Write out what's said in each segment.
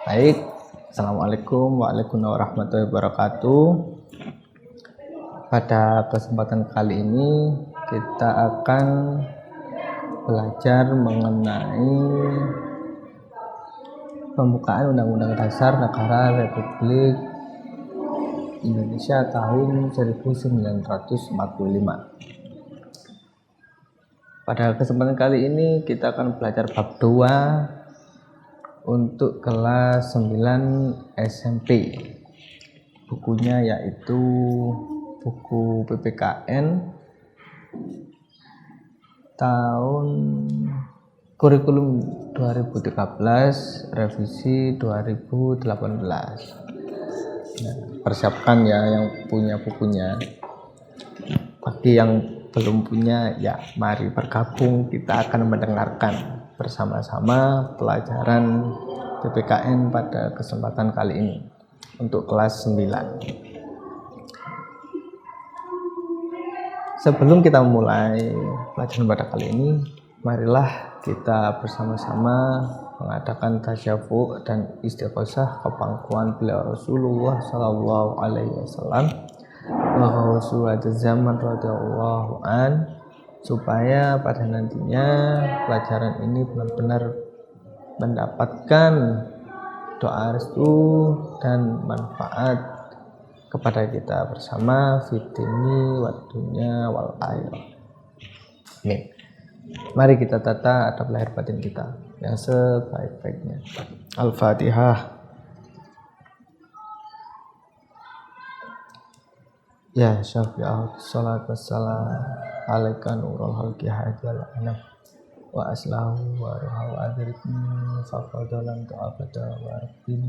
Baik, Assalamualaikum warahmatullahi wabarakatuh. Pada kesempatan kali ini kita akan belajar mengenai pembukaan Undang-Undang Dasar Negara Republik Indonesia tahun 1945. Pada kesempatan kali ini kita akan belajar bab 2 untuk kelas 9 SMP. Bukunya yaitu buku PPKN tahun kurikulum 2013 revisi 2018. Nah, persiapkan ya yang punya bukunya. Bagi yang belum punya, ya mari bergabung, kita akan mendengarkan bersama-sama pelajaran PPKN pada kesempatan kali ini untuk kelas 9. Sebelum kita mulai pelajaran pada kali ini, marilah kita bersama-sama mengadakan tasyafu dan istighosah ke pangkuan beliau Rasulullah Sallallahu Alaihi Wasallam wa Rasulullah zaman radhiyallahu an, supaya pada nantinya pelajaran ini benar-benar mendapatkan doa restu dan manfaat kepada kita bersama fitni waktunya wal akhirah. Amin. Mari kita tata adab lahir batin kita yang sebaik-baiknya. Al-Fatihah. Ya syafi'ah salat wassalam alaika nurul halki hajjal anam wa aslahu wa ruha wa adrikni faqadalan ta'abada wa rabbini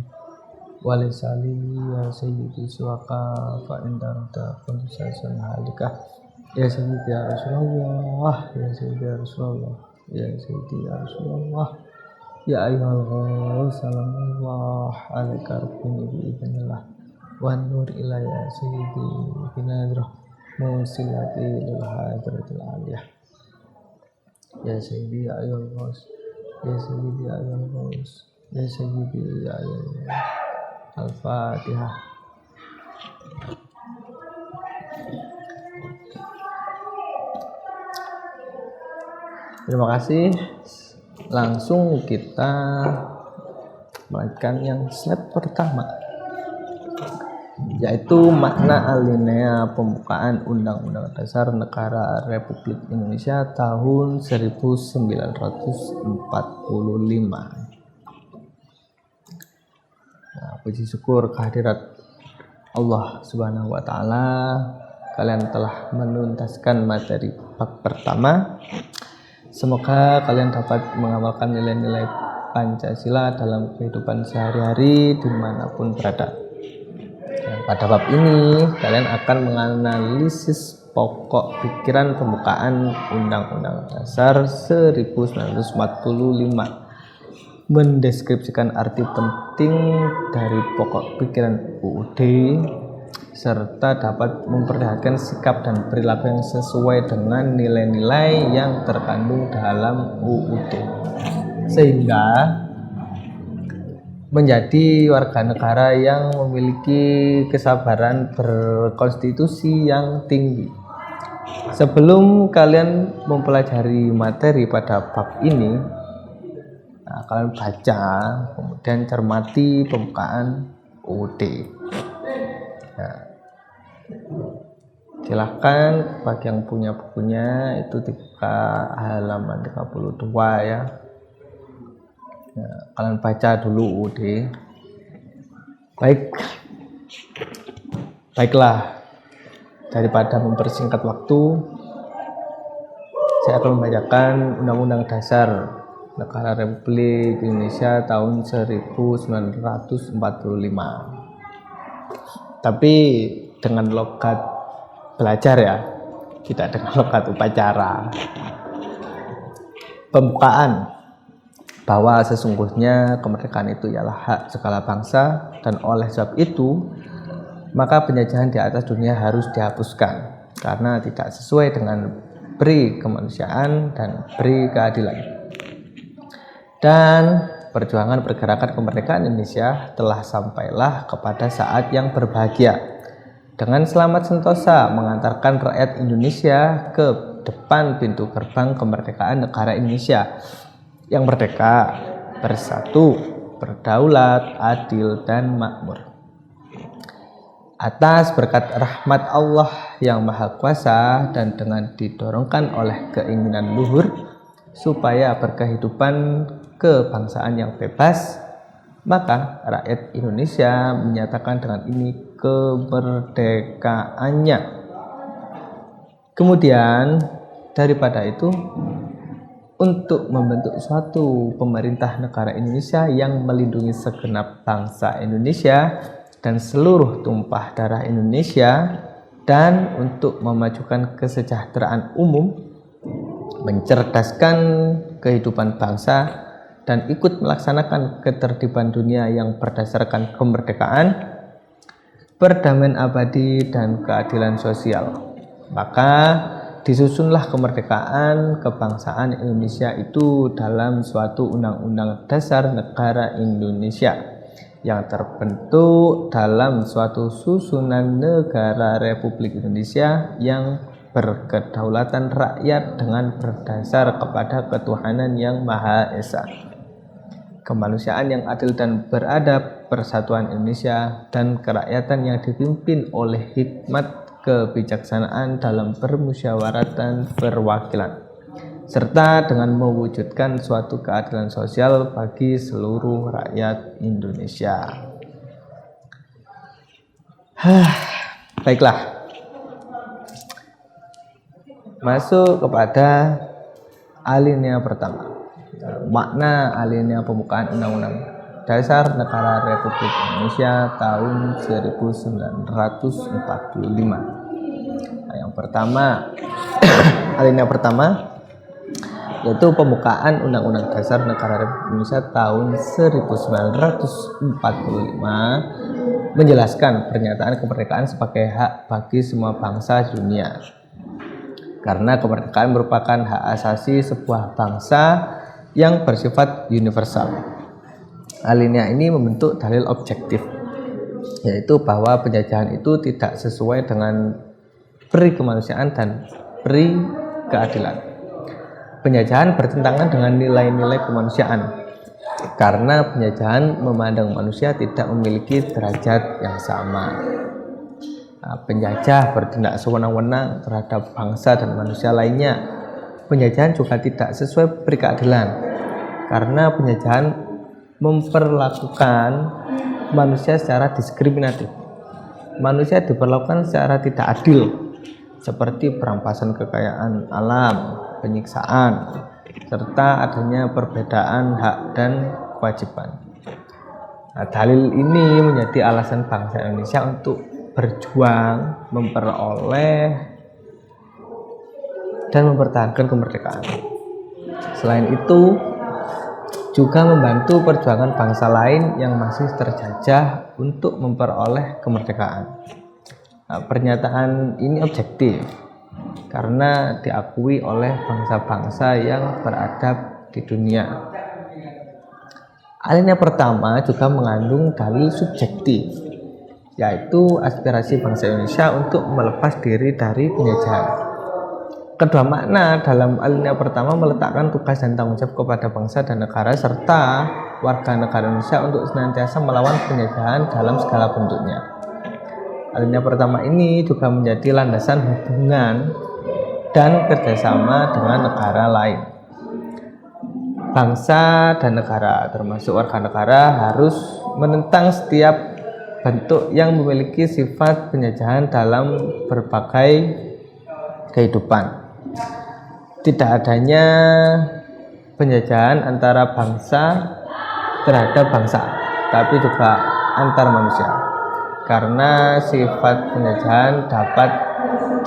wa lisali ya sayyidi suwaka fa indarda kuntusasun halikah ya sayyidi ya Rasulullah ya sayyidi ya Rasulullah ya sayyidi ya Rasulullah ya ayyuhal ghawr salamullah alaika rabbini bi'idhnillah wan nur ilayya sayyidi binadrah musilati lil hadratil aliyah ya sayyidi ya ayyuhal ghaus ya sayyidi ya ayyuhal ghaus ya sayyidi ya ayyuhal ghaus. Al-Fatihah. Terima kasih. Langsung kita melanjutkan yang slide pertama, yaitu makna alinea pembukaan Undang-Undang Dasar Negara Republik Indonesia tahun 1945. Nah, puji syukur kehadirat Allah Subhanahu wa Ta'ala, kalian telah menuntaskan materi bab pertama. Semoga kalian dapat mengamalkan nilai-nilai Pancasila dalam kehidupan sehari-hari dimanapun berada. Pada bab ini kalian akan menganalisis pokok pikiran pembukaan Undang-Undang Dasar 1945, mendeskripsikan arti penting dari pokok pikiran UUD, serta dapat memperlihatkan sikap dan perilaku yang sesuai dengan nilai-nilai yang terkandung dalam UUD, sehingga menjadi warga negara yang memiliki kesabaran berkonstitusi yang tinggi. Sebelum kalian mempelajari materi pada bab ini, kalian baca, kemudian cermati pembukaan UUD. Silahkan bagi yang punya bukunya itu dibuka halaman 32 ya. Kalian baca dulu UUD. Baiklah, daripada mempersingkat waktu, saya akan membacakan Undang-Undang Dasar Negara Republik Indonesia tahun 1945. Tapi dengan logat belajar ya, tidak dengan logat upacara. Pembukaan bahwa sesungguhnya kemerdekaan itu ialah hak segala bangsa, dan oleh sebab itu maka penjajahan di atas dunia harus dihapuskan karena tidak sesuai dengan peri kemanusiaan dan peri keadilan. Dan perjuangan pergerakan kemerdekaan Indonesia telah sampailah kepada saat yang berbahagia dengan selamat sentosa mengantarkan rakyat Indonesia ke depan pintu gerbang kemerdekaan negara Indonesia yang merdeka, bersatu, berdaulat, adil, dan makmur. Atas berkat rahmat Allah yang Maha Kuasa dan dengan didorongkan oleh keinginan luhur supaya berkehidupan kebangsaan yang bebas, maka rakyat Indonesia menyatakan dengan ini kemerdekaannya. Kemudian daripada itu, untuk membentuk suatu pemerintah negara Indonesia yang melindungi segenap bangsa Indonesia dan seluruh tumpah darah Indonesia, dan untuk memajukan kesejahteraan umum, mencerdaskan kehidupan bangsa, dan ikut melaksanakan ketertiban dunia yang berdasarkan kemerdekaan, perdamaian abadi, dan keadilan sosial. Maka disusunlah kemerdekaan kebangsaan Indonesia itu dalam suatu undang-undang dasar negara Indonesia yang terbentuk dalam suatu susunan negara Republik Indonesia yang berkedaulatan rakyat dengan berdasar kepada ketuhanan yang Maha Esa, kemanusiaan yang adil dan beradab, persatuan Indonesia, dan kerakyatan yang dipimpin oleh hikmat kebijaksanaan dalam permusyawaratan perwakilan, serta dengan mewujudkan suatu keadilan sosial bagi seluruh rakyat Indonesia. Baiklah, masuk kepada alinea pertama. Makna alinea pembukaan Undang-Undang Dasar Negara Republik Indonesia tahun 1945. Yang pertama, alinea pertama yaitu pembukaan Undang-Undang Dasar Negara Republik Indonesia tahun 1945 menjelaskan pernyataan kemerdekaan sebagai hak bagi semua bangsa dunia. Karena kemerdekaan merupakan hak asasi sebuah bangsa yang bersifat universal. Alinea ini membentuk dalil objektif, yaitu bahwa penjajahan itu tidak sesuai dengan peri kemanusiaan dan peri keadilan. Penjajahan bertentangan dengan nilai-nilai kemanusiaan, karena penjajahan memandang manusia tidak memiliki derajat yang sama. Penjajah bertindak sewenang-wenang terhadap bangsa dan manusia lainnya. Penjajahan juga tidak sesuai peri keadilan, karena penjajahan memperlakukan manusia secara diskriminatif. Manusia diperlakukan secara tidak adil, seperti perampasan kekayaan alam, penyiksaan, serta adanya perbedaan hak dan kewajiban. Dalil ini menjadi alasan bangsa Indonesia untuk berjuang memperoleh dan mempertahankan kemerdekaan. Selain itu, juga membantu perjuangan bangsa lain yang masih terjajah untuk memperoleh kemerdekaan. Pernyataan ini objektif karena diakui oleh bangsa-bangsa yang beradab di dunia. Alinea pertama juga mengandung dalil subjektif, yaitu aspirasi bangsa Indonesia untuk melepas diri dari penjajahan. Kedua makna dalam alinea pertama meletakkan tugas dan tanggung jawab kepada bangsa dan negara serta warga negara Indonesia untuk senantiasa melawan penjajahan dalam segala bentuknya. Alinea pertama ini juga menjadi landasan hubungan dan kerjasama dengan negara lain. Bangsa dan negara, termasuk warga negara, harus menentang setiap bentuk yang memiliki sifat penjajahan dalam berbagai kehidupan. Tidak adanya penjajahan antara bangsa terhadap bangsa, tapi juga antar manusia, karena sifat penjajahan dapat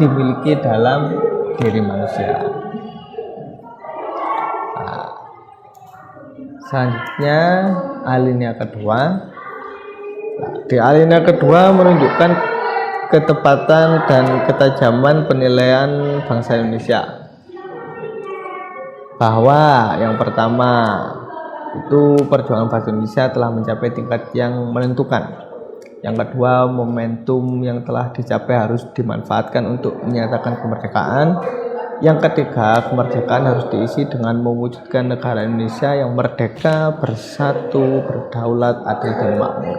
dimiliki dalam diri manusia. Selanjutnya alinea kedua. Di alinea kedua menunjukkan ketepatan dan ketajaman penilaian bangsa Indonesia, bahwa yang pertama, Itu perjuangan bangsa Indonesia telah mencapai tingkat yang menentukan. Yang kedua, momentum yang telah dicapai harus dimanfaatkan untuk menyatakan kemerdekaan. Yang ketiga, kemerdekaan harus diisi dengan mewujudkan negara Indonesia yang merdeka, bersatu, berdaulat, adil, dan makmur.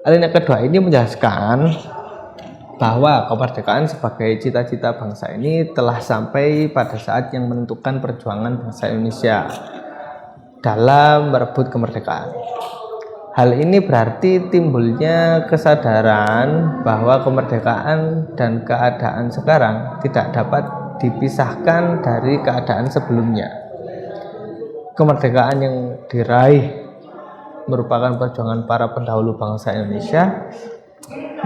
Alinea kedua ini menjelaskan bahwa kemerdekaan sebagai cita-cita bangsa ini telah sampai pada saat yang menentukan perjuangan bangsa Indonesia dalam merebut kemerdekaan. Hal ini berarti timbulnya kesadaran bahwa kemerdekaan dan keadaan sekarang tidak dapat dipisahkan dari keadaan sebelumnya. Kemerdekaan yang diraih merupakan perjuangan para pendahulu bangsa Indonesia.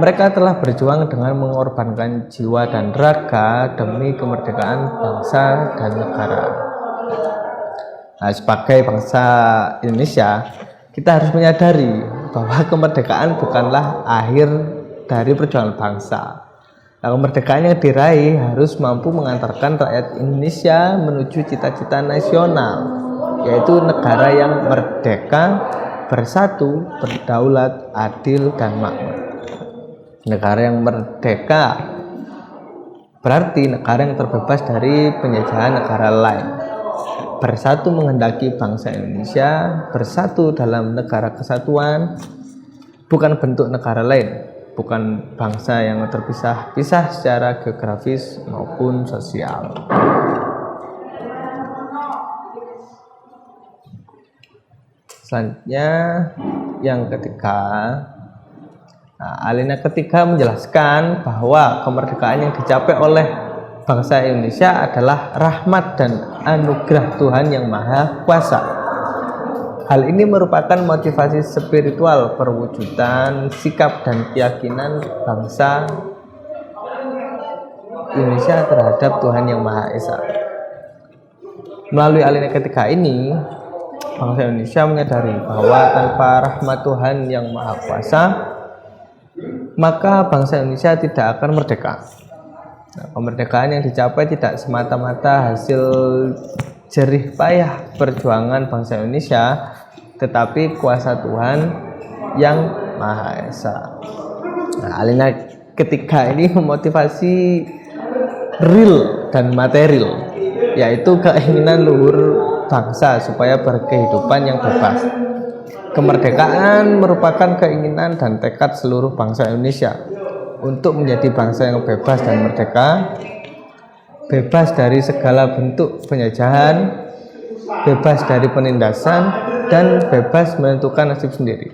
Mereka telah berjuang dengan mengorbankan jiwa dan raga demi kemerdekaan bangsa dan negara. Nah, sebagai bangsa Indonesia, kita harus menyadari bahwa kemerdekaan bukanlah akhir dari perjuangan bangsa. Nah, kemerdekaan yang diraih harus mampu mengantarkan rakyat Indonesia menuju cita-cita nasional, yaitu negara yang merdeka, bersatu, berdaulat, adil, dan makmur. Negara yang merdeka berarti negara yang terbebas dari penjajahan negara lain. Bersatu menghendaki bangsa Indonesia bersatu dalam negara kesatuan, bukan bentuk negara lain, bukan bangsa yang terpisah-pisah secara geografis maupun sosial. Selanjutnya yang ketiga, alinea ketiga menjelaskan bahwa kemerdekaan yang dicapai oleh bangsa Indonesia adalah rahmat dan anugerah Tuhan yang Maha Kuasa. Hal ini merupakan motivasi spiritual perwujudan sikap dan keyakinan bangsa Indonesia terhadap Tuhan yang Maha Esa. Melalui alinea ketiga ini, bangsa Indonesia menyadari bahwa tanpa rahmat Tuhan yang Maha Kuasa, maka bangsa Indonesia tidak akan merdeka. Nah, kemerdekaan yang dicapai tidak semata-mata hasil jerih payah perjuangan bangsa Indonesia, tetapi kuasa Tuhan yang Maha Esa. Nah, alinea ketiga ini memotivasi real dan material, yaitu keinginan luhur bangsa supaya berkehidupan yang bebas. Kemerdekaan merupakan keinginan dan tekad seluruh bangsa Indonesia untuk menjadi bangsa yang bebas dan merdeka, bebas dari segala bentuk penjajahan, bebas dari penindasan, dan bebas menentukan nasib sendiri.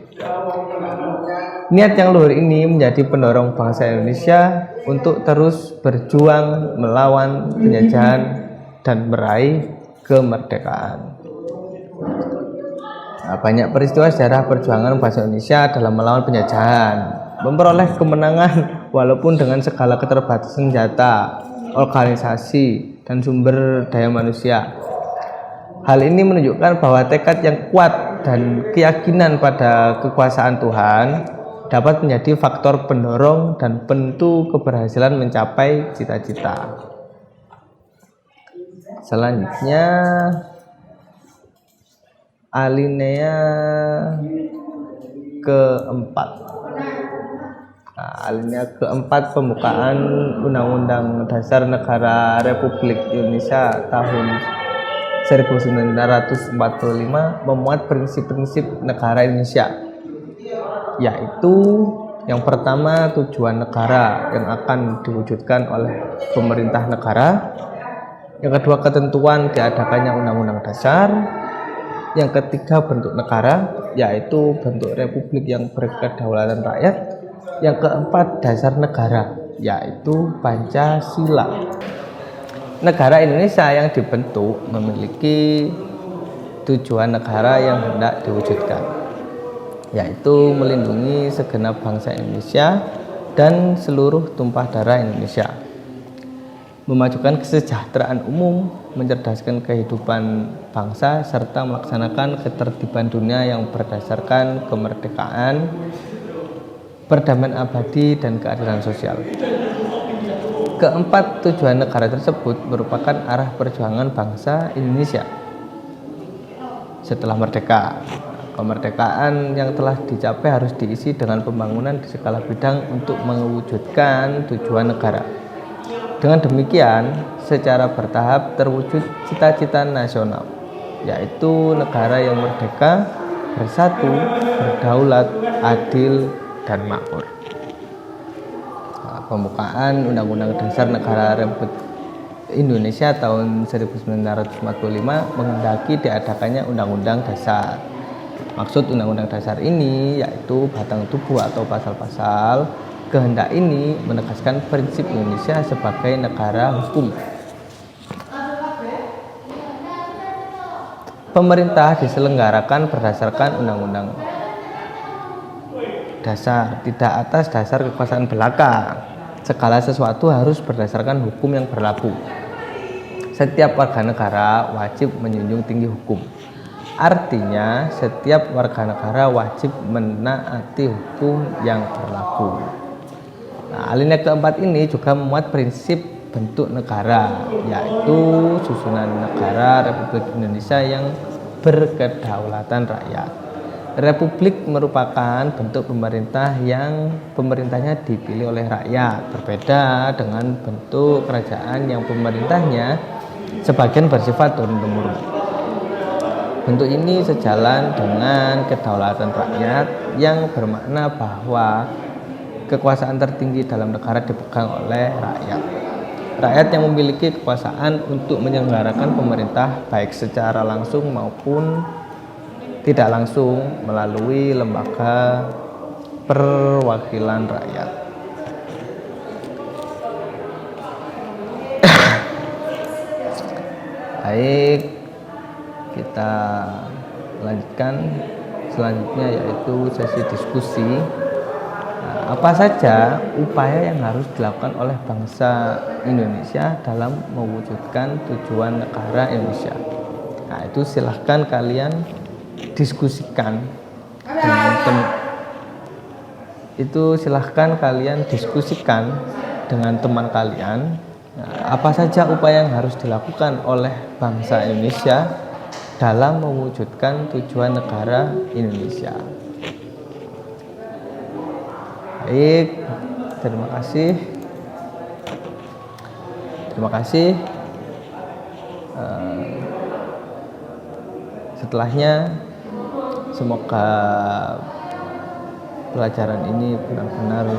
Niat yang luhur ini menjadi pendorong bangsa Indonesia untuk terus berjuang melawan penjajahan dan meraih kemerdekaan. Nah, banyak peristiwa sejarah perjuangan bangsa Indonesia dalam melawan penjajahan, memperoleh kemenangan walaupun dengan segala keterbatasan senjata, organisasi, dan sumber daya manusia. Hal ini menunjukkan bahwa tekad yang kuat dan keyakinan pada kekuasaan Tuhan dapat menjadi faktor pendorong dan penentu keberhasilan mencapai cita-cita. Selanjutnya, alinea keempat. Nah, alinea keempat pembukaan Undang-Undang Dasar Negara Republik Indonesia tahun 1945 memuat prinsip-prinsip negara Indonesia, yaitu yang pertama, tujuan negara yang akan diwujudkan oleh pemerintah negara. Yang kedua, ketentuan diadakannya undang-undang dasar. Yang ketiga, bentuk negara, yaitu bentuk republik yang berkedaulatan rakyat. Yang keempat, dasar negara, yaitu Pancasila. Negara Indonesia yang dibentuk memiliki tujuan negara yang hendak diwujudkan, yaitu melindungi segenap bangsa Indonesia dan seluruh tumpah darah Indonesia, memajukan kesejahteraan umum, mencerdaskan kehidupan bangsa, serta melaksanakan ketertiban dunia yang berdasarkan kemerdekaan, perdamaian abadi, dan keadilan sosial. Keempat, tujuan negara tersebut merupakan arah perjuangan bangsa Indonesia setelah merdeka. Kemerdekaan yang telah dicapai harus diisi dengan pembangunan di segala bidang untuk mewujudkan tujuan negara. Dengan demikian, secara bertahap terwujud cita-cita nasional, yaitu negara yang merdeka, bersatu, berdaulat, adil, dan makmur. Pembukaan Undang-Undang Dasar Negara Republik Indonesia tahun 1945 menghendaki diadakannya Undang-Undang Dasar. Maksud Undang-Undang Dasar ini yaitu batang tubuh atau pasal-pasal kehendak ini menegaskan prinsip Indonesia sebagai negara hukum. Pemerintah diselenggarakan berdasarkan Undang-Undang Dasar, tidak atas dasar kekuasaan belaka. Segala sesuatu harus berdasarkan hukum yang berlaku. Setiap warga negara wajib menjunjung tinggi hukum. Artinya, setiap warga negara wajib menaati hukum yang berlaku. Nah, alinea keempat ini juga memuat prinsip bentuk negara, yaitu susunan negara Republik Indonesia yang berkedaulatan rakyat. Republik merupakan bentuk pemerintah yang pemerintahnya dipilih oleh rakyat, berbeda dengan bentuk kerajaan yang pemerintahnya sebagian bersifat turun-temurun. Bentuk ini sejalan dengan kedaulatan rakyat yang bermakna bahwa kekuasaan tertinggi dalam negara dipegang oleh rakyat. Rakyat yang memiliki kekuasaan untuk menyelenggarakan pemerintah baik secara langsung maupun tidak langsung melalui lembaga perwakilan rakyat. Baik, kita lanjutkan selanjutnya yaitu sesi diskusi. Apa saja upaya yang harus dilakukan oleh bangsa Indonesia dalam mewujudkan tujuan negara Indonesia? Nah, itu silahkan kalian diskusikan dengan teman kalian. Nah, apa saja upaya yang harus dilakukan oleh bangsa Indonesia dalam mewujudkan tujuan negara Indonesia? Baik, terima kasih. Setelahnya, semoga pelajaran ini benar-benar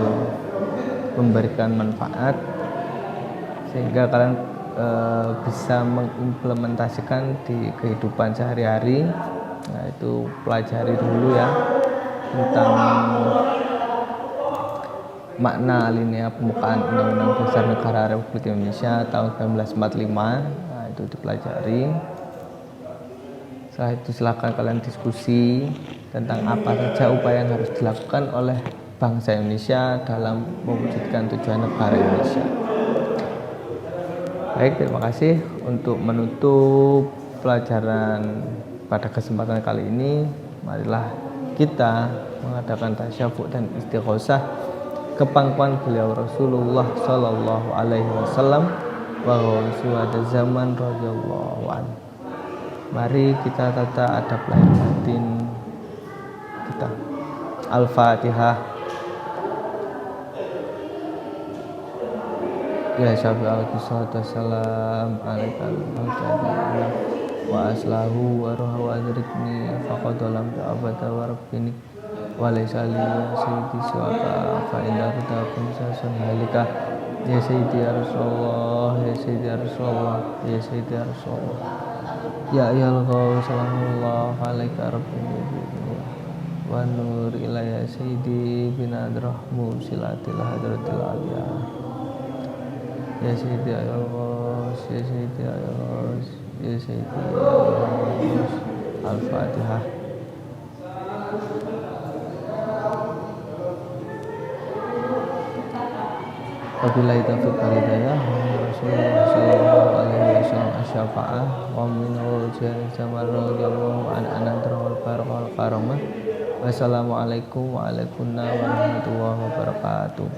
memberikan manfaat sehingga kalian bisa mengimplementasikan di kehidupan sehari-hari. Nah, itu pelajari dulu ya tentang makna alinea pembukaan Undang-Undang Dasar Negara Republik Indonesia tahun 1945. Nah, itu dipelajari. Setelah itu silakan kalian diskusi tentang apa saja upaya yang harus dilakukan oleh bangsa Indonesia dalam mewujudkan tujuan negara Indonesia. Baik, terima kasih. Untuk menutup pelajaran pada kesempatan kali ini, marilah kita mengadakan tasyafuk dan istighosah ke pangkuan beliau Rasulullah Sallallahu Alaihi Wasallam wa pada zaman radhiyallahu anhu. Mari kita tata adab lahir batin kita. Al-Fatihah. Ya syafi'al salam alaikal wa aslahu wa ruha wa adrikni faqadalam ta'abata wa rabbini wa laysali ya sayyidi suwaka fa inda rutakum sasun halika ya sayyidi ya Rasulullah ya sayyidi ya Rasulullah ya sayyidi ya Rasulullah ya ayyuhal qawl sallallahu alaika rabbini wa nur ilayya sayyidi binadrahmu silatil hadratil aliyah ya sayyidi ya Allah ya sayyidi ya Allah ya sayyidi ya Allah. Al-Fatihah. Wabillahi taufiq wal hidayah. Rasulullah sallallahu alaihi wasallam asy-syafa'ah wa minhu jamal radhiyallahu an anadrawal barakal karamah. Wassalamualaikum warahmatullahi wabarakatuh.